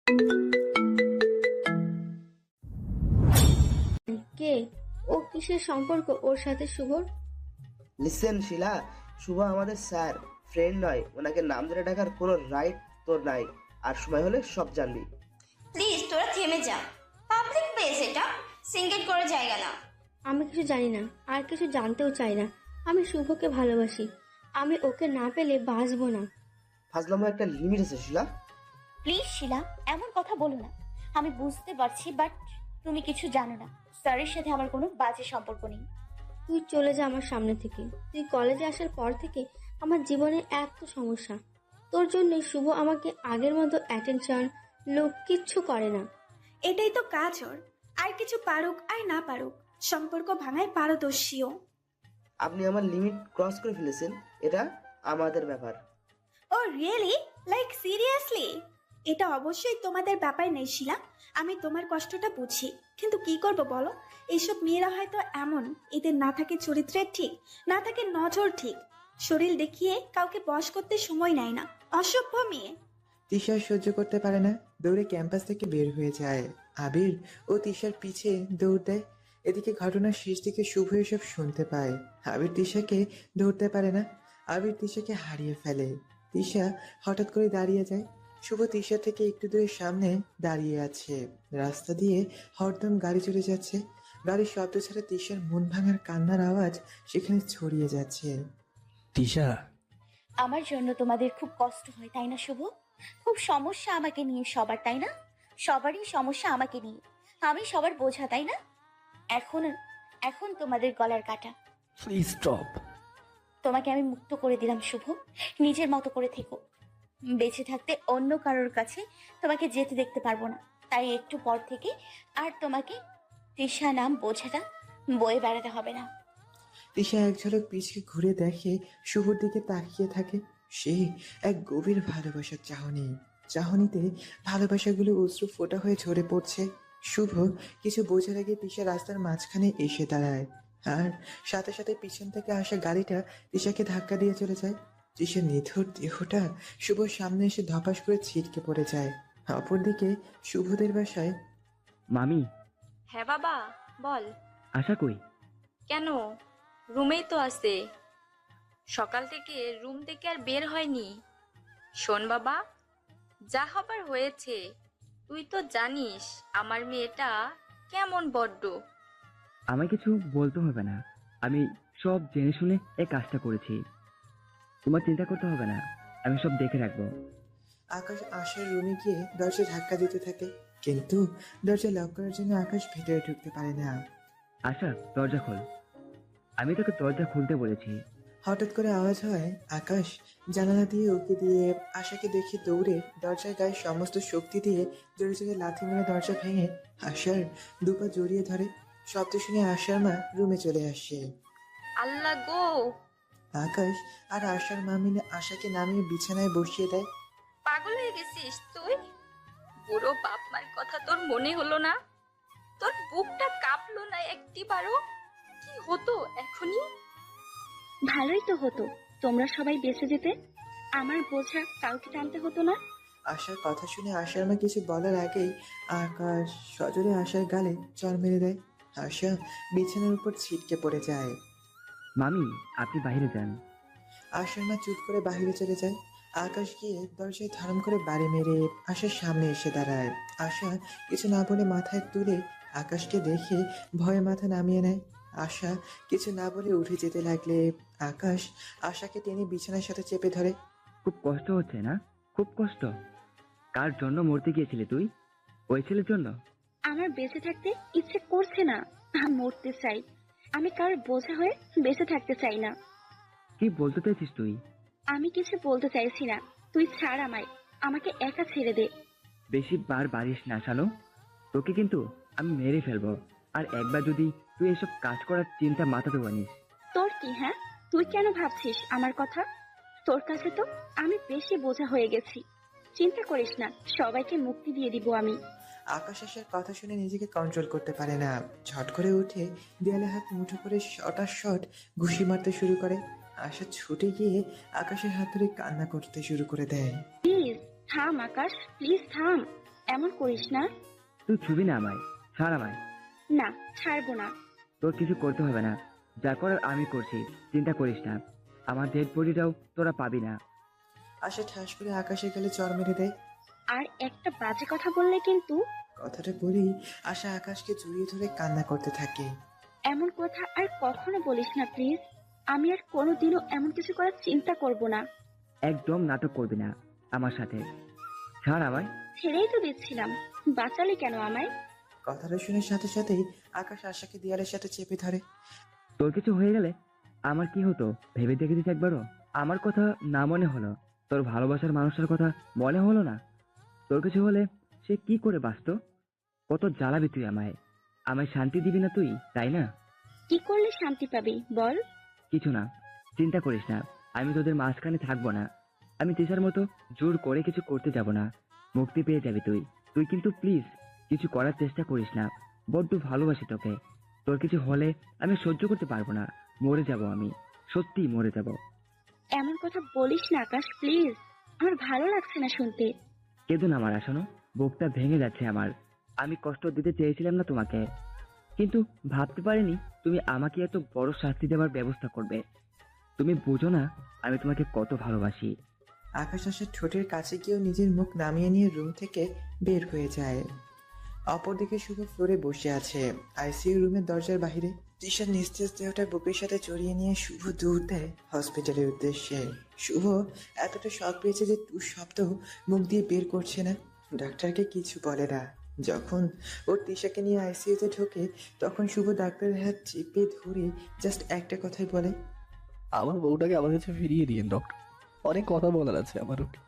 কে ও? কিসের সম্পর্ক ওর সাথে শুভর? লিসেন শিলা, শুভ আমাদের স্যার, ফ্রেন্ড নয়। ওনাকে নাম ধরে ডাকার কোনো রাইট তোর নাই। আর সময় হলে সব জানবি। প্লিজ তোরা থেমে যা। পাবলিক প্লেস এটা, সিঙ্গেল করে জায়গা না। আমি কিছু জানি না, আর কিছু জানতেও চাই না। আমি শুভকে ভালোবাসি। আমি ওকে না পেলে বাঁচবো না। ফাজলামো একটা লিমিট আছে শিলা। প্লিজ শিলা, এমন কথা বলো না। আমি বুঝতে পারছি, বাট তুমি কিছু জানো না। স্যারের সাথে আমার কোনো বাজে সম্পর্ক নেই। তুই চলে যা আমার সামনে থেকে। তুই কলেজে আসার পর থেকে আমার জীবনে এত সমস্যা। তোর জন্যই শুভ আমাকে আগের মতো অ্যাটেনশন লোক কিচ্ছু করে না। এটাই তো কাজ ওর। আর কিছু পারুক আর না পারুক, সম্পর্ক ভাঙায় পারদর্শীও। আপনি আমার লিমিট ক্রস করে ফেলেছেন। এটা আমাদের ব্যাপার। ও রিয়েলি? Like seriously? এটা অবশ্যই তোমাদের ব্যাপার নেই শিলা। আমি তোমার কষ্টটা বুঝি, কিন্তু কি করব বলো? এইসব মেয়েরা হয়তো এমন, এদের না থাকে চরিত্রের ঠিক, না থাকে নজর ঠিক, শরীর দেখিয়ে কাউকে বশ করতে সময় নেয় না। অসভ্য মেয়ে। তিশা সহ্য করতে পারে না, দৌড়ে ক্যাম্পাস থেকে বের হয়ে যায়। আবির ও তিশার পিছে দৌড় দেয়। এদিকে ঘটনার শেষ দিকে শুভ এসব শুনতে পায়। আবির তিশাকে ধরতে পারে না, আবির তিশাকে হারিয়ে ফেলে। তিশা হঠাৎ করে দাঁড়িয়ে যায়। শুভ তিশা থেকে একটু দূরে সামনে দাঁড়িয়ে আছে। রাস্তা দিয়ে হরদম গাড়ি চলে যাচ্ছে। গাড়ির শব্দ ছাড়া তিশার মন ভাঙার কান্নার আওয়াজ সেখানে ছড়িয়ে যাচ্ছে। তিশা, আমার জন্য তোমাদের খুব কষ্ট হয় তাই না শুভ? খুব সমস্যা আমাকে নিয়ে সবার, তাই না? সবারই সমস্যা আমাকে নিয়ে। আমি সবার বোঝা, তাই না? এখন এখন তোমাদের গলার কাটা। Please stop. তোমাকে আমি মুক্ত করে দিলাম শুভ। নিজের মতো করে থেকো। বেঁচে থাকতে অন্য কারোর কাছে তোমাকে যেতে দেখতে পারবো না। তাই একটু পর থেকে আর তোমাকে তৃষা নাম বোঝাটা বয়ে বেড়াতে হবে না। তিশা এক ঝলক পিছকে ঘুরে দেখে, শুভর দিকে তাকিয়ে থাকে। সে এক গভীর ভালোবাসার চাহনি। চাহনিতে ভালোবাসাগুলো অশ্রু ফোঁটা হয়ে ঝরে পড়ছে। শুভ কিছু বোঝার আগে তিশা রাস্তার মাঝখানে এসে দাঁড়ায়। আর সাথে সাথে পিছন থেকে আসা গাড়িটা তিশাকে ধাক্কা দিয়ে চলে যায়। তিশার নিথর দেহটা শুভর সামনে এসে ধপাস করে ছিটকে পড়ে যায়। অপরদিকে শুভদের বাসায় মামি, হ্যাঁ বাবা, বল। আশা কই? কেন? রুমেই তো আছে। সকাল থেকে রুম থেকে আর বের হয়নি। শোন বাবা, যা হবার হয়েছে। তুই তো জানিস আমার মেয়েটা কেমন বড্ড। আমায় কিছু বলতে হবে না, আমি সব জেনে শুনে এই কাজটা করেছি। তোমার চিন্তা করতে হবে না, আমি সব দেখে রাখবো। আকাশ আশার রুমে গিয়ে দরজা ধাক্কা দিতে থাকে, কিন্তু দরজা লক করার জন্য আকাশ ভেতরে ঢুকতে পারে না। আশা, দরজা খোল। আমি তোকে দরজা খুলতে বলেছি। হঠাৎ করে আওয়াজ হয়। আকাশ জানালা দিয়ে উঁকি দিয়ে আশাকে দেখে দৌড়ে দরজার গায়ে সমস্ত শক্তি দিয়ে জোরে জোরে লাথি মেরে দরজা ভেঙে আশার দুপা জড়িয়ে ধরে। শব্দ শুনে আশার মা রুমে চলে আসে। আল্লাহ গো! আকাশ আর আশার মা মিলে আশাকে নামিয়ে বিছানায় বসিয়ে দেয়। পাগল হয়ে গেছিস তুই? বুড়ো বাপ মার কথা তোর মনে হলো না? তোর বুকটা কাঁপলো না একটিবারও? কি হতো এখনই? ভালোই তো হতো তোমরা সবাই বেঁচে যেতে। আমার বোঝা কাউকে টানতে হতো না। আশার কথা শুনে আশার মা কিছু বলার আগেই আকাশ সজোরে আশার গালে চড় মেরে দেয়। আশা বিছানার উপর ছিটকে পড়ে যায়। মামি, আপনি বাইরে যান। আশার মা চুপ করে বাইরে চলে যায়। আকাশ গিয়ে দরজায় ধরম করে বাড়ি মেরে আশার সামনে এসে দাঁড়ায়। আশা কিছু না বলে মাথায় তুলে আকাশকে দেখে ভয়ে মাথা নামিয়ে নেয়। আশা কিছু না বলে উঠে যেতে লাগলে আকাশ আশাকে টেনে বিছানার সাথে চেপে ধরে। খুব কষ্ট হচ্ছে না? খুব কষ্ট? কার জন্য মরতে গিয়েছিলি তুই? ওই ছেলের জন্য? আমার বেঁচে থাকতে ইচ্ছে করছে না, আমি মরতে চাই। আমি কারোর বোঝা হয়ে বেঁচে থাকতে চাই না। কি বলতে চাইছিস তুই? আমি কিছু বলতে চাইছি না, তুই ছাড় আমায়। আমাকে একা ছেড়ে দে। বেশি বার বাড়িস না শানু, তোকে কিন্তু আমি মেরে ফেলবো। আর একবার যদি তুই এসব কাজ করার চিন্তা মাথাতে আনিস। তোর কি? হ্যাঁ, তুই কেন ভাবছিস আমার কথা? তোর কাছে তো আমি বেশি বোঝা হয়ে গেছি। চিন্তা করিস না, সবাইকে মুক্তি দিয়ে দিব আমি। আকাশ আশার কথা শুনে নিজেকে কন্ট্রোল করতে পারে না। ঝট করে উঠে দেয়ালে হাত মুঠো করে শট ঘুষি মারতে শুরু করে। আশা ছুটে গিয়ে আকাশের হাত ধরে কান্না করতে শুরু করে দেয়। প্লিজ থাম আকাশ, প্লিজ থাম। এমন করিস না। তুই ছুবি না আমায়, ছাড় আমায়। না, ছাড়বো না। তোর কিছু করতে হবে না, যা করার আমি করছি, চিন্তা করিস না। আমার ডেড বডিটাও তোরা পাবি না। আশা ঠাস করে আকাশের গালে চড় মেরে দেয়। আর একটা বাজে কথা বললে কিন্তু। কথাটা বলেই আশা আকাশকে জড়িয়ে ধরে কান্না করতে থাকে। এমন কথা আর কখনো বলিস না প্লিজ। আমি আর কোনোদিনও এমন কিছু করার চিন্তা করব না। একদম নাটক করবি না আমার সাথে, ছাড় আমায়। ছেড়েই তো দিচ্ছিলাম, বাঁচালি কেন আমায়? কথাটা শুনে সাথে সাথেই আকাশ আশাকে দেয়ালের সাথে চেপে ধরে। তোর কিছু হয়ে গেলে আমার কি হতো ভেবে দেখেছিস একবারও? আমার কথা না মনে হলো? তোর ভালোবাসার মানুষের কথা মনে হলো না? তোর কিছু হলে সে কি করে বাঁচত? কত জ্বালাবি তুই আমায়, আমায় শান্তি দিবি না তুই, তাই না? কি করলে শান্তি পাবি বল? কিছু না, চিন্তা করিস না, আমি তোদের মাঝখানে থাকবো না। আমি তিশার মতো জোর করে কিছু করতে যাব না, মুক্তি পেয়ে যাবি তুই। তুই কিন্তু প্লিজ কিছু করার চেষ্টা করিস না, বড্ড ভালোবাসি তোকে। তোর কিছু হলে আমি সহ্য করতে পারবো না, মরে যাব আমি, সত্যি মরে যাব। এমন কথা বলিস না আকাশ প্লিজ, আমার ভালো লাগছে না শুনতে। কেঁদো না আমার আসানো, বুকটা ভেঙে যাচ্ছে আমার। আমি কষ্ট দিতে চেয়েছিলাম না তোমাকে, কিন্তু ভাবতে পারিনি তুমি আমাকে এত বড় শাস্তি দেওয়ার ব্যবস্থা করবে। তুমি বুঝো না আমি তোমাকে কত ভালোবাসি। আকাশ আশার ঠোঁটের কাছে গিয়েও নিজের মুখ নামিয়ে নিয়ে রুম থেকে বের হয়ে যায়। অপরদিকে শুভ ফ্লোরে বসে আছে আইসিইউ রুমের দরজার বাইরে। তিশার নিস্তেজ দেহটা বুকের সাথে জড়িয়ে নিয়ে শুভ দৌড় দেয় হসপিটালের উদ্দেশ্যে। শুভ এতটা শক পেয়েছে যে তু শব্দ মুখ দিয়ে বের করছে না, ডাক্তারকে কিছু বলে না। যখন ওর তিশাকে নিয়ে আইসিইউতে ঢোকে তখন শুভ ডাক্তারের হাত চেপে ধরে জাস্ট একটা কথাই বলে, আমার বউটাকে আমার কাছে ফিরিয়ে দিন ডক্টর, অনেক কথা বলার আছে আমার ওকে।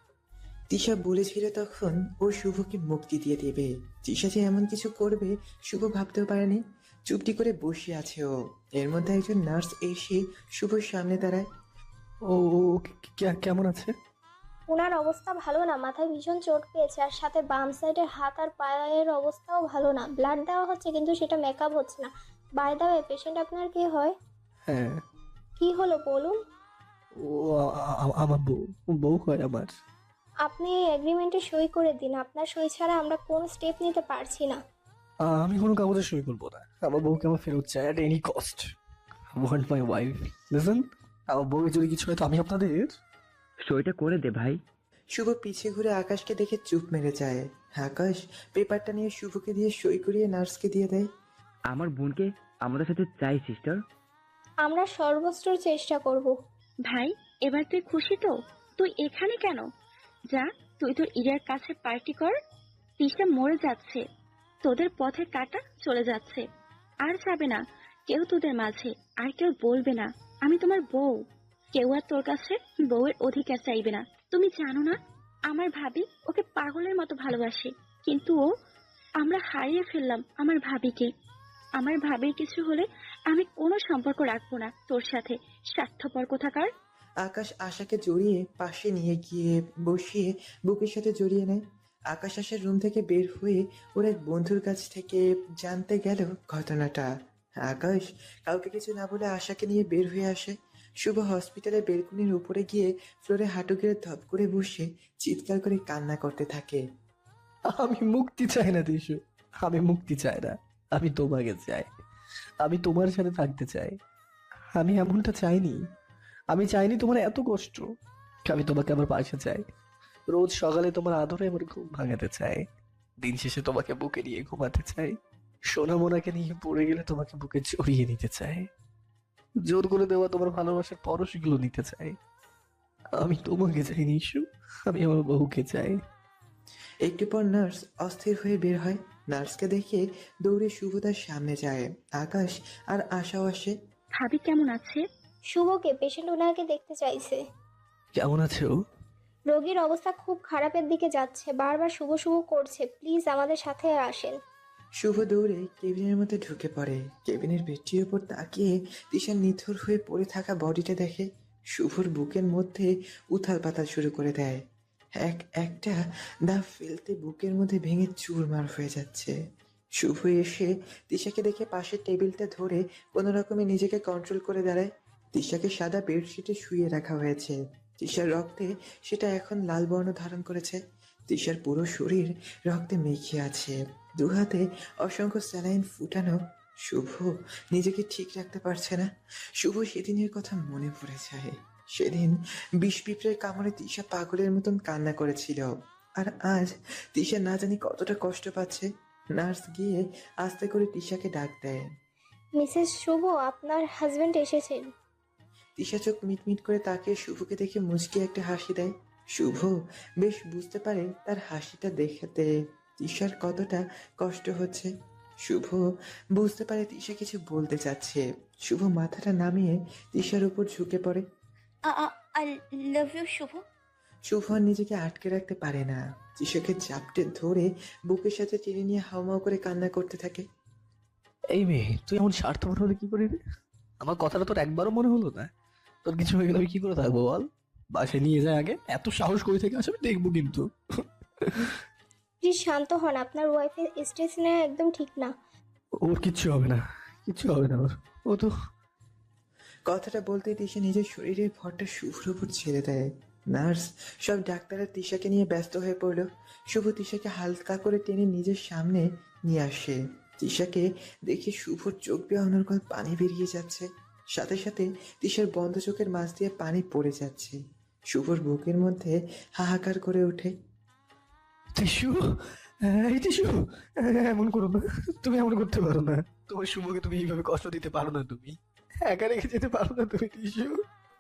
তিশা বলেছিল তখন ও শুভকে মুক্তি দিয়ে দেবে। তিশা যে এমন কিছু করবে শুভ ভাবতেও পারেনি। চুপটি করে বসে আছে ও। এর মধ্যে একজন নার্স এসে শুভর সামনে দাঁড়ায়। ও কেমন আছে? ওনার অবস্থা ভালো না, মাথায় ভীষণ চোট পেয়েছে, আর সাথে বাম সাইডের হাত আর পায়ের অবস্থাও ভালো না। ব্লাড দেওয়া হচ্ছে কিন্তু সেটা মেকআপ হচ্ছে না। বাই দা ওয়ে, পেশেন্ট আপনার কি হয়? হ্যাঁ। কি হলো বলুন? ও আমার বউ হয় আমার। আপনি এগ্রিমেন্টে সই করে দিন, আপনার সই ছাড়া আমরা কোনো স্টেপ নিতে পারছি না। আমি কোনো কাগজে সই করবো না, আমার বউকে আমার ফেরত চাই at any cost. Want my wife. Listen, আমার বউয়ের যদি কিছু হয় তো আমি আপনাদের। সইটা করে দে ভাই। শুভ পিছে ঘুরে আকাশকে দেখে চুপ মেরে যায়। আকাশ পেপারটা নিয়ে শুভকে দিয়ে সই করিয়ে নার্সকে দিয়ে দেয়। আমার বোনকে আমাদের সাথে চাই সিস্টার। আমরা সর্বোচ্চ চেষ্টা করব। ভাই এবার তুই খুশি তো? তুই এখানে কেন? যা, তুই তোর ইরার কাছে পার্টি কর। তিশা মরে যাচ্ছে, তোদের পথে কাটা চলে যাচ্ছে, আর যাবে না কেউ তোদের মাঝে, আর কেউ বলবে না আমি তোমার বউ। কেউ আর তোর কাছে বউয়ের অধিকার চাইবে না। তুমি জানো না আমার ভাবি ওকে পাগলের মতো ভালোবাসে, কিন্তু আমরা হারিয়ে ফেললাম আমার ভাবিকে। আমার ভাবির কিছু হলে আমি কোনো সম্পর্ক রাখবো না তোর সাথে, স্বার্থপর কোথাকার। আকাশ আশাকে জড়িয়ে পাশে নিয়ে গিয়ে বসিয়ে বুকের সাথে জড়িয়ে নেয়। আকাশ আশার রুম থেকে বের হয়ে ওর এক বন্ধুর কাছ থেকে জানতে গেল ঘটনাটা। আকাশ কাউকে কিছু না বলে আশাকে নিয়ে বের হয়ে আসে। শুভ হসপিটালের বেলকুনির উপরে গিয়ে ফ্লোরে হাঁটু গেড়ে ধপ করে বসে চিৎকার করে কান্না করতে থাকে। আমি মুক্তি চাই না দিশু, আমি মুক্তি চাই না, আমি তোমাকে চাই, আমি তোমার সাথে থাকতে চাই। আমি এমনটা চাইনি, আমি চাইনি তোমার এত কষ্ট। আমি তোমাকে আমার পাশে চাই, রোজ সকালে তোমার আদরে আমার ঘুম ভাঙাতে চাই, দিন শেষে তোমাকে বুকে নিয়ে ঘুমাতে চাই, সোনা মোনাকে নিয়ে পড়ে গেলে তোমাকে বুকে জড়িয়ে নিতে চাই, জোর করে দেওয়া তোমার ভালোবাসার পরশগুলো নিতে চাই। আমি তোমাকে চাই নিশু, আমি আমার বউকে চাই। একটু পর নার্স অস্থির হয়ে বের হয়। নার্সকে দেখে দৌড়ে শুভ তার সামনে যায়। আকাশ আর আশাও আসে। ভাবি কেমন আছে? শুভকে পেশেন্ট ওনাকে দেখতে চাইছে। কেমন আছে ও? রোগীর অবস্থা খুব খারাপের দিকে যাচ্ছে, বারবার শুভ শুভ করছে, প্লিজ আমাদের সাথে আসেন। শুভ দৌড়ে কেবিনের মধ্যে ঢুকে পড়ে। কেবিনের বেডটির উপর তাকিয়ে তিশা নিথর হয়ে পড়ে থাকা বডিটা দেখে। শুভর বুকের মধ্যে উথাল পাতাল শুরু করে দেয়। একটা দাঁত ফেলতে বুকের মধ্যে ভেঙে চুরমার হয়ে যাচ্ছে। শুভ এসে তিশাকে দেখে পাশের টেবিলটা ধরে কোনো রকমে নিজেকে কন্ট্রোল করে দাঁড়ায়। তিশাকে সাদা বেডশিটে শুয়ে রাখা হয়েছে। তিশার রক্তে সেটা এখন লাল বর্ণ ধারণ করেছে। তিশার পুরো শরীর রক্তে মেখে আছে, দু হাতে অসংখ্য স্যালাইন ফুটানো। শুভ নিজেকে ঠিক রাখতে পারছে না। শুভ সেদিনের কথা মনে পড়ে যায়। সেদিন বিষ পিঁপড়ের কামড়ে তিশা পাগলের মতন কান্না করেছিল, আর আজ তিশা না জানি কতটা কষ্ট পাচ্ছে। নার্স গিয়ে আস্তে করে তিশাকে ডাক দেয়। মিসেস শুভ, আপনার হাজবেন্ড এসেছেন। তিশা চোখ মিটমিট করে তাকিয়ে শুভকে দেখে মুচকি একটা হাসি দেয়। শুভ বেশ বুঝতে পারে তার হাসিটা দেখাতে তিশার কতটা কষ্ট হচ্ছে। শুভ বুঝতে পারে তিশা কিছু বলতে চাচ্ছে। শুভ মাথাটা নামিয়ে তিশার উপর ঝুঁকে পড়ে। আই লাভ ইউ শুভ। শুভ আর নিজেকে আটকে রাখতে পারে না, তিশাকে চাপটে ধরে বুকের সাথে টেনে নিয়ে হাউমাউ করে কান্না করতে থাকে। এই মেয়ে, তুই এমন স্বার্থপর হলে কি করি রে? আমার কথাটা তোর একবারও মনে হলো না? তোর কিছু হয়ে গেলে আমি কি করে থাকবো বল? বাসায় নিয়ে যায় আগে, এত সাহস করে থেকে আসে আমি দেখবো কিন্তু। প্লিজ শান্ত হন, আপনার ওয়াইফের স্ট্রেস নেওয়া একদম ঠিক না। ওর কিচ্ছু হবে না, কিচ্ছু হবে না ওর। ও তো কথাটা বলতে তিশা নিজের শরীরের ভরটা শুভর উপর ছেড়ে দেয়। নার্স সব ডাক্তারের তিশাকে নিয়ে ব্যস্ত হয়ে পড়ল। শুভ তিশাকে হালকা করে টেনে নিজের সামনে নিয়ে আসে। তিশাকে দেখে শুভর চোখ বেয়ে অনর্গল পানি বেরিয়ে যাচ্ছে, সাথে সাথে তিশার বন্ধ চোখের মাঝ দিয়ে পানি পড়ে যাচ্ছে। শুভর বুকের মধ্যে হাহাকার করে ওঠে। টিস্যু, এই টিস্যু, এমন করো না, তুমি এমন করতে পারো না। তোমার শুভকে তুমি এইভাবে কষ্ট দিতে পারো না, তুমি একা রেখে যেতে পারো না তুমি টিস্যু।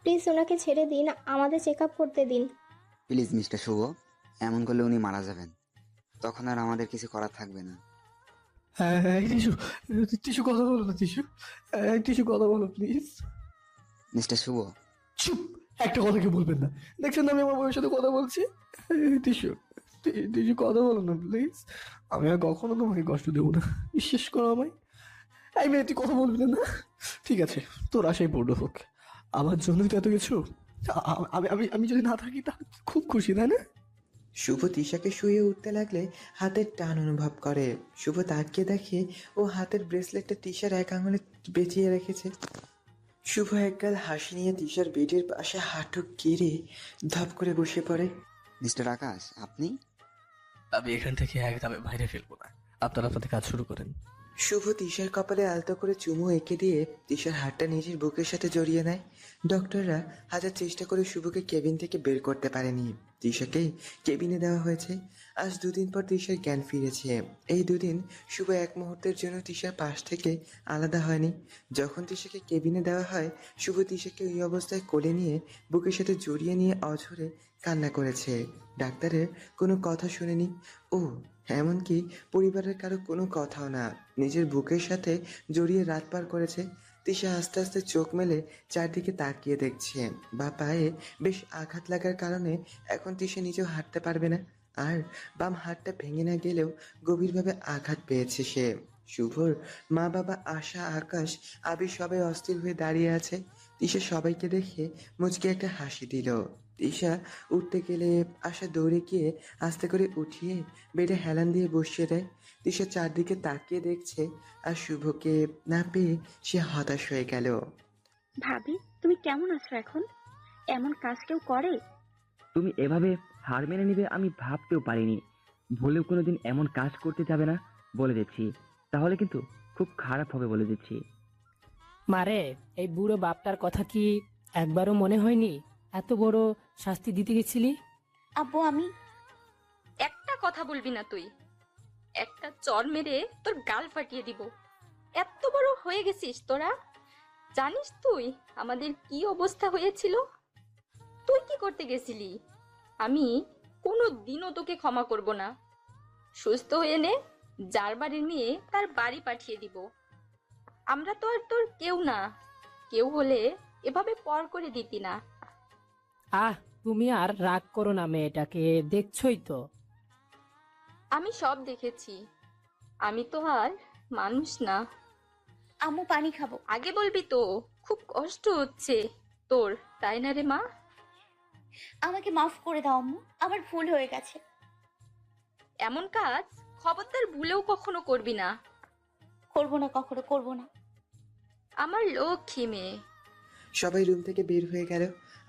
প্লিজ ওনাকে ছেড়ে দিন, আমাদের চেক আপ করতে দিন। প্লিজ মিস্টার শুভ, এমন করলে উনি মারা যাবেন, তখন আর আমাদের কিছু করার থাকবে না। এই টিস্যু, টিস্যু কথা বলো না টিস্যু, টিস্যু কথা বলো প্লিজ। মিস্টার শুভ, চুপ, একটা কথা কি বলবেন না? দেখছেন না আমি আমার বউয়ের সাথে কথা বলছি? টিস্যু, টিস্যু কথা বলো না প্লিজ। আমি আর কখনো তোমাকে কষ্ট দেবো না, বিশ্বাস করো আমায়। এই মেয়ে, তুই কথা বলবি না? ঠিক আছে, তোর আশাই পূর্ণ হোক। আমার জন্যই তো এত কিছু। আমি আমি আমি যদি না থাকি তাহলে খুব খুশি, তাই না? শুভ তিশাকে শুয়ে উঠতে লাগলে হাতের টান অনুভব করে। শুভ তাকিয়ে দেখে ও হাতের ব্রেসলেটটা তিশার এক আঙুলে বেঁচিয়ে রেখেছে। শুভ একগাল হাসি নিয়ে তিশার বেডের পাশে হাঁটু গেড়ে ধপ করে বসে পড়ে। মিস্টার আকাশ, আপনি? আমি এখান থেকে একদমই বাইরে ফেলবো না, আপনারা আপনাদের কাজ শুরু করেন। শুভ তিশার কপালে আলতো করে চুমু এঁকে দিয়ে তিশার হাতটা নিজের বুকের সাথে জড়িয়ে নেয়। ডক্টররা হাজার চেষ্টা করে শুভকে কেবিন থেকে বের করতে পারেনি। তিশাকে কেবিনে দেওয়া হয়েছে। আজ দুদিন পর তিশার জ্ঞান ফিরেছে। এই দুদিন শুভ এক মুহূর্তের জন্য তিশার পাশ থেকে আলাদা হয়নি। যখন তিশাকে কেবিনে দেওয়া হয়, শুভ তিশাকে ওই অবস্থায় কোলে নিয়ে বুকের সাথে জড়িয়ে নিয়ে অঝরে কান্না করেছে। ডাক্তারের কোনো কথা শুনেনি ও, এমনকি পরিবারের কারো কোনো কথাও না, নিজের বুকের সাথে জড়িয়ে রাত পার করেছে। তিশা আস্তে আস্তে চোখ মেলে চারদিকে তাকিয়ে দেখছে। বা পায়ে বেশ আঘাত লাগার কারণে এখন তিশা নিজেও হাঁটতে পারবে না, আর বাম হাতটা ভেঙে না গেলেও গভীরভাবে আঘাত পেয়েছে সে। শুভর মা বাবা আশা, আকাশ, আবির সবাই অস্থির হয়ে দাঁড়িয়ে আছে। তিশা সবাইকে দেখে মুচকি একটা হাসি দিল। তিশা উঠতে গেলে আশা দৌড়ে গিয়ে আস্তে করে উঠিয়ে বেডে হেলান দিয়ে বসিয়ে দেয়। তিশা চারদিকে তাকিয়ে দেখছে, আর শুভকে না পেয়ে সে হতাশ হয়ে গেল। ভাবি, তুমি কেমন আছো এখন? এমন কাজ কেউ করে? তুমি এভাবে হার মেনে নিবে আমি ভাবতেও পারিনি। ভুলেও কোনোদিন এমন কাজ করতে যাবে না, বলে দিচ্ছি। তাহলে কিন্তু খুব খারাপ হবে, বলে দিচ্ছি। মারে, এই বুড়ো বাপটার কথা কি একবারও মনে হয়নি এত বড় শাস্তি দিতে গেছিলি? আব্বু, আমি একটা কথা বলবি না তুই। একটা চর মেরে তোর গাল ফাটিয়ে দিব। এত বড় হয়ে গেছিস তোরা? জানিস তুই আমাদের কি অবস্থা হয়েছিল? তুই কি করতে গেছিলি? আমি কোনো দিনও তোকে ক্ষমা করব না। সুস্থ হয়ে নে, যার বাড়ি নিয়ে তার বাড়ি পাঠিয়ে দিব। আমরা তো আর তোর কেউ না, কেউ হলে এভাবে পর করে দিতি না। তুমি আর রাগ করো না মেয়েটাকে, দেখছই তো। আমি সব দেখেছি, আমি তো আর মানুষ না। আম্মু, পানি খাবো। আগে বলবি তো, খুব কষ্ট হচ্ছে তোর, তাই না রে মা? আমাকে মাফ করে দাও আম্মু, আমার ভুল হয়ে গেছে। এমন কাজ খবরদার ভুলেও কখনো করবি না। করবো না, কখনো করবো না। আমার লক্ষ্মী মেয়ে। সবাই রুম থেকে বের হয়ে গেল।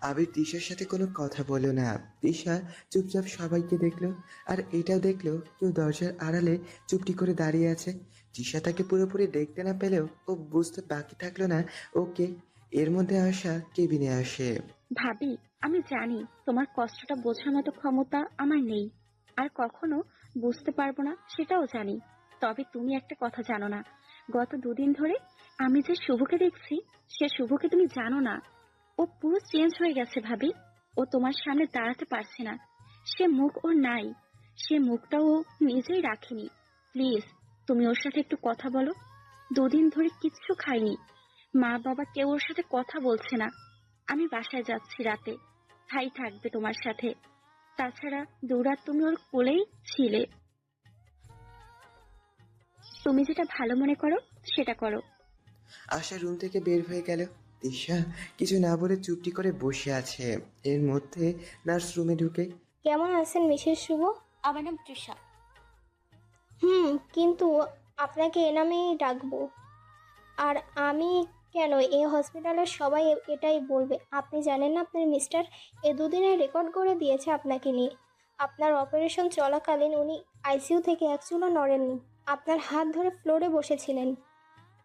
আবির তিশার সাথে কোনো কথা বলল না। তিশা চুপচাপ সবাইকে দেখলো, আর এটাও দেখলো কেউ দরজার আড়ালে চুপটি করে দাঁড়িয়ে আছে। তিশা তাকে পুরোপুরি দেখতে না পেলেও ও বুঝতে বাকি থাকলো না ওকে। এর মধ্যে আশা কেবিনে আসে। ভাবি, আমি জানি তোমার কষ্টটা বোঝার মতো ক্ষমতা আমার নেই, আর কখনো বুঝতে পারবো না সেটাও জানি। তবে তুমি একটা কথা জানো না, গত 2 দিন ধরে আমি যে শুভকে দেখছি, সে শুভকে তুমি জানো না। ও পুরো চেঞ্জ হয়ে গেছে ভাবি। ও তোমার সামনে দাঁড়াতে পারছে না। সে মুখ ওর নাই, সে মুখটা ও নিজেই রাখেনি। প্লিজ তুমি ওর সাথে একটু কথা বলো। 2 দিন ধরে কিচ্ছু খাইনি, মা বাবা কেউ ওর সাথে কথা বলছে না। আমি বাসায় যাচ্ছি রাতে, ভাই থাকবে তোমার সাথে। তাছাড়া 2 রাত তুমি ওর কোলেই ছিলে। তুমি যেটা ভালো মনে করো সেটা করো। আশা রুম থেকে বের হয়ে গেল। তিশা কিছু না বলে চুপটি করে বসে আছে। এর মধ্যে নার্স রুমে ঢুকে। কেমন আছেন মিসেস শুভ? আমার নাম তৃষা। কিন্তু আপনাকে এ নামেই ডাকবো। আর আমি কেন, এই হসপিটালের সবাই এটাই বলবে। আপনি জানেন না আপনার মিস্টার 2 দিনের রেকর্ড করে দিয়েছে আপনাকে নিয়ে। আপনার অপারেশন চলাকালীন উনি আইসিইউ থেকে এক চুলও নড়েননি। আপনার হাত ধরে ফ্লোরে বসেছিলেন।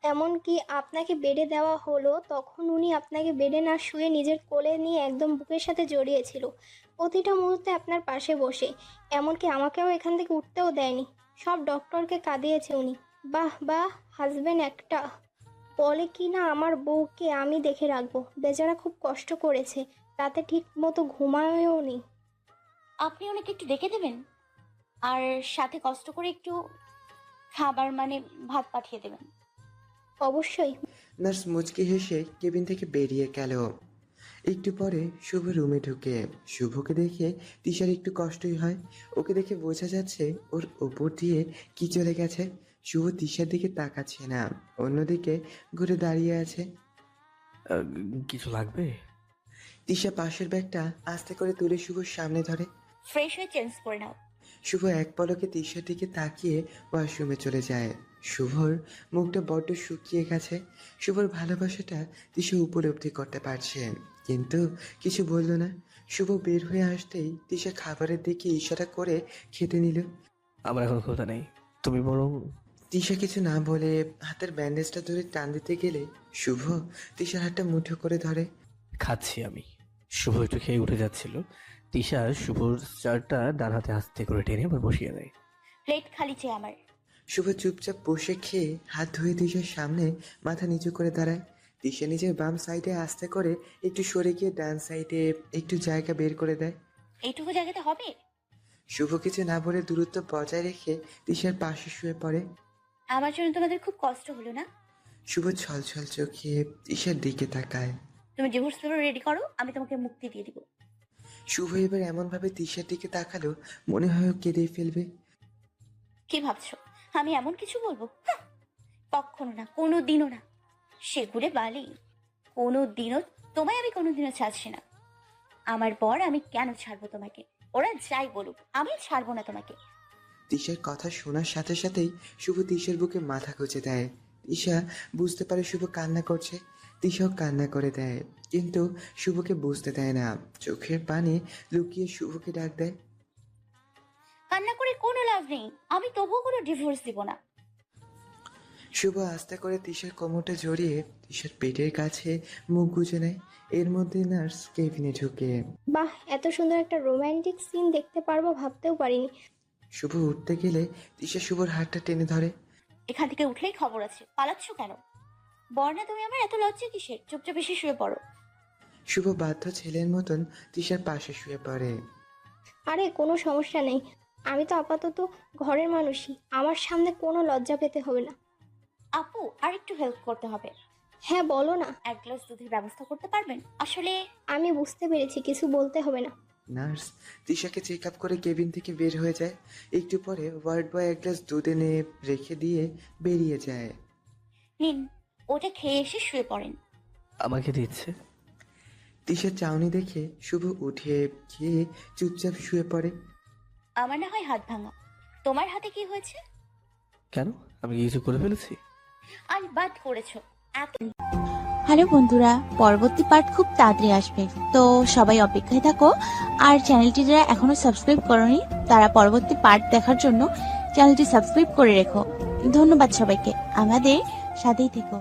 এমনকি আপনাকে বেডে দেওয়া হলো, তখন উনি আপনাকে বেডে না শুয়ে নিজের কোলে নিয়ে একদম বুকের সাথে জড়িয়েছিল, প্রতিটা মুহূর্তে আপনার পাশে বসে। এমনকি আমাকেও এখান থেকে উঠতেও দেয়নি। সব ডক্টরকে কাঁদিয়েছে উনি। বাহ বাহ, হাজবেন্ড একটা। বলে কি না আমার বউকে আমি দেখে রাখবো। বেচারা খুব কষ্ট করেছে, রাতে ঠিক মতো ঘুমায়ও নি। আপনি ওনাকে একটু ডেকে দেবেন, আর সাথে কষ্ট করে একটু খাবার মানে ভাত পাঠিয়ে দেবেন। অবশ্যই। নার্স মুচকি হেসে কেবিন থেকে বেরিয়ে গেল। একটু পরে শুভ রুমে ঢুকে। শুভকে দেখে তিশার একটু কষ্টই হয়। ওকে দেখে বোঝা যাচ্ছে ওর ওপর দিয়ে কি চলে গেছে। শুভ তিশার দিকে তাকাচ্ছে না, অন্যদিকে ঘুরে দাঁড়িয়ে আছে। কিছু লাগবে? তিশা পাশের ব্যাগটা আস্তে করে তুলে শুভর সামনে ধরে। ফ্রেশ হয়ে চেঞ্জ করে নাও। শুভ এক পলকে তিশার দিকে তাকিয়ে ওয়াশরুমে চলে যায়। শুভর মুখটা বড্ড শুকিয়ে গেছে। শুভর ভালোবাসাটা তিশা উপলব্ধি করতে পারছে, কিন্তু কিছু বলল না। শুভ বের হয়ে আসতেই তিশা খাবারের দিকে ইশারা করে খেতে নিল। আমার এখন ক্ষুধা নেই, তুমি বরং। তিশা কিছু না বলে হাতের ব্যান্ডেজটা ধরে টান দিতে গেলে শুভ তিশার হাতটা মুঠো করে ধরে। খাচ্ছি আমি। শুভ একটু খেয়ে উঠে যাচ্ছিল। তিশা শুভর চারটা ডান হাতে আস্তে করে টেনে আবার বসিয়ে দেয়। প্লেট খালি চেয়ে আমার। শুভ চুপচাপ বসে খেয়ে হাত ধুয়ে তিশার সামনে মাথা নিচু করে দাঁড়ায়। তিশা নিজের বাম সাইডে আস্তে করে একটু সরে গিয়ে ডান সাইডে একটু জায়গা বের করে দেয়। এইটুকু জায়গাতে হবে? শুভ কিছু না বলে দূরত্ব বজায় রেখে তিশার পাশে শুয়ে পড়ে। আমার জন্য তোমাদের খুব কষ্ট হলো না? শুভ ছলছল চোখে তিশার দিকে তাকায়। তুমি ডিভোর্স পেপার রেডি করো, আমি তোমাকে মুক্তি দিয়ে দিব। শুভ এবার এমন ভাবে তিশার দিকে তাকালো মনে হয় ও কেঁদেই ফেলবে। কি ভাবছো আমি এমন কিছু বলবো? কখনো না, কোনো দিনও না। সেগুড়ে বালি, কোনো দিনও তোমায় আমি কোনোদিনও ছাড়ছি না। আমার পর আমি কেন ছাড়বো তোমাকে? ওরা যাই বলুক, আমি ছাড়বো না তোমাকে। তিশার কথা শোনার সাথে সাথেই শুভ তিশার বুকে মাথা গুঁজে দেয়। তিশা বুঝতে পারে শুভ কান্না করছে। তিশাও কান্না করে দেয়, কিন্তু শুভকে বুঝতে দেয় না। চোখের পানি লুকিয়ে শুভকে ডাক দেয়। কান্না করে কোনো লাভ নেই, আমি তবুও কোনো ডিভোর্স দিব না। শুভ আস্তে করে তিশার কোমরটা জড়িয়ে তিশার পেটের কাছে মুখ গুজে নেয়। এর মধ্যে নার্স কেবিনে ঢুকে। বাহ, এত সুন্দর একটা রোমান্টিক সিন দেখতে পারবো ভাবতেও পারিনি। শুভ উঠতে গেলে তিশা শুভর হাতটা টেনে ধরে। এখান থেকে উঠলেই খবর আছে, পালাচ্ছ কেন? বর্ণা তুমি আমার এত লজ্জা কিসের? চুপচাপ এসে শুয়ে পড়ো। শুভ বাধ্য ছেলের মতন তিশার পাশে শুয়ে পড়ে। আরে কোনো সমস্যা নেই, আমি তো আপাতত ঘরের মানুষই, আমার সামনে কোনো লজ্জা পেতে হবে না। আপু, আর একটু হেল্প করতে হবে। হ্যাঁ বলো না। 1 গ্লাস দুধের ব্যবস্থা করতে পারবেন? আসলে আমি বুঝতে পেরেছি, কিছু বলতে হবে না। নার্স তিশাকে চেক আপ করে কেবিন থেকে বের হয়ে যায়। একটু পরে ওয়ার্ড বয় 1 গ্লাস দুধ এনে রেখে দিয়ে বেরিয়ে যায়। নিন, ওটা খেয়ে এসে শুয়ে পড়েন। আমাকে দিচ্ছে। তিশার চাউনি দেখে শুভ উঠে খেয়ে চুপচাপ শুয়ে পড়ে। আমার না হয় হাত ভাঙা, তোমার হাতে কি হয়েছে? কেন, আমি কি কিছু করে ফেলেছি? আর বাদ করেছো। হ্যালো বন্ধুরা, পরবর্তী পার্ট খুব তাড়াতাড়ি আসবে, তো সবাই অপেক্ষায় থাকো। আর চ্যানেলটি যারা এখনো সাবস্ক্রাইব করোনি তারা পরবর্তী পার্ট দেখার জন্য চ্যানেলটি সাবস্ক্রাইব করে রেখো। ধন্যবাদ সবাইকে, আমাদের সাথেই থেকো।